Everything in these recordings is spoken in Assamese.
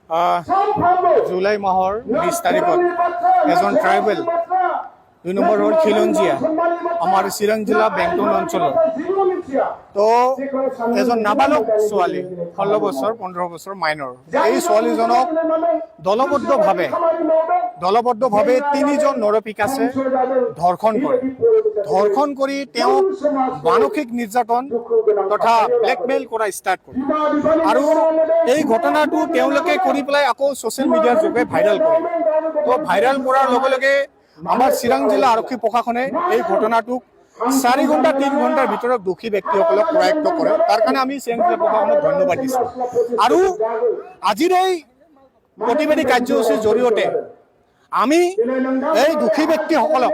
জুলাই মাহৰ 20 তাৰিখত এজন ট্ৰাইবেল 2 নম্বৰ হ'ল খিলঞ্জীয়া আমাৰ চিৰাং জিলা বেংটন অঞ্চলৰ তো এজন নাবালক ছোৱালী 16 বছৰ 15 বছৰ মাইনৰ এই ছোৱালীজনক দলবদ্ধভাৱে 3জন নৰপিকাছে ধৰ্ষণ কৰি তেওঁক মানসিক নিৰ্যাতন তথা ব্লেকমেইল কৰা ষ্টাৰ্ট কৰে আৰু এই ঘটনাটো তেওঁলোকে কৰি পেলাই আকৌ ছ'চিয়েল মিডিয়াৰ যোগে ভাইৰেল কৰে তো ভাইৰেল কৰাৰ লগে লগে আমাৰ চিৰাং জিলা আৰক্ষী প্ৰশাসনে এই ঘটনাটোক 4 ঘণ্টা 3 ঘণ্টাৰ ভিতৰত দোষী ব্যক্তিসকলক কৰায়ত্ব কৰে তাৰ কাৰণে আমি চিৰাং জিলা প্ৰশাসনক ধন্যবাদ দিছোঁ আৰু আজিৰ এই প্ৰতিবাদী কাৰ্যসূচীৰ জৰিয়তে আমি এই দোষী ব্যক্তিসকলক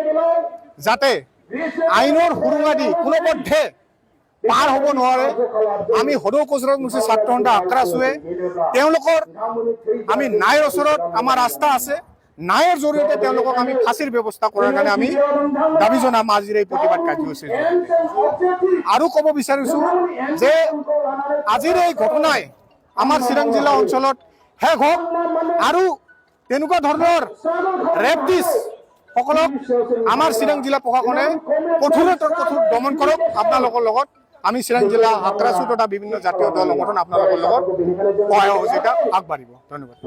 যাতে আইনৰ সুৰুঙা দি কোনোপধ্যে পাৰ হ'ব নোৱাৰে আমি সদৌ কোচৰাজমুচি ছাত্ৰ সন্থা আক্ৰাছুৱে তেওঁলোকৰ আমি ন্যায়ৰ ওচৰত আমাৰ আস্থা আছে ন্যায়ৰ জৰিয়তে তেওঁলোকক আমি ফাঁচীৰ ব্যৱস্থা কৰাৰ কাৰণে আমি দাবী জনাম আজিৰ এই প্ৰতিবাদ কাৰ্যসূচীৰ আৰু ক'ব বিচাৰিছোঁ যে আজিৰ এই ঘটনাই আমাৰ চিৰাং জিলা অঞ্চলত শেষ হওক আৰু তেনেকুৱা ধৰণৰ ৰেপটিছ সকলক আমাৰ চিৰাং জিলা প্ৰশাসনে কঠোৰতৰ কঠোৰ দমন কৰক আপোনালোকৰ লগত আমি চিৰাং জিলা আক্ৰাছু তথা বিভিন্ন জাতীয় দল সংগঠন আপোনালোকৰ লগত সহায় সহযোগিতা আগবাঢ়িব ধন্যবাদ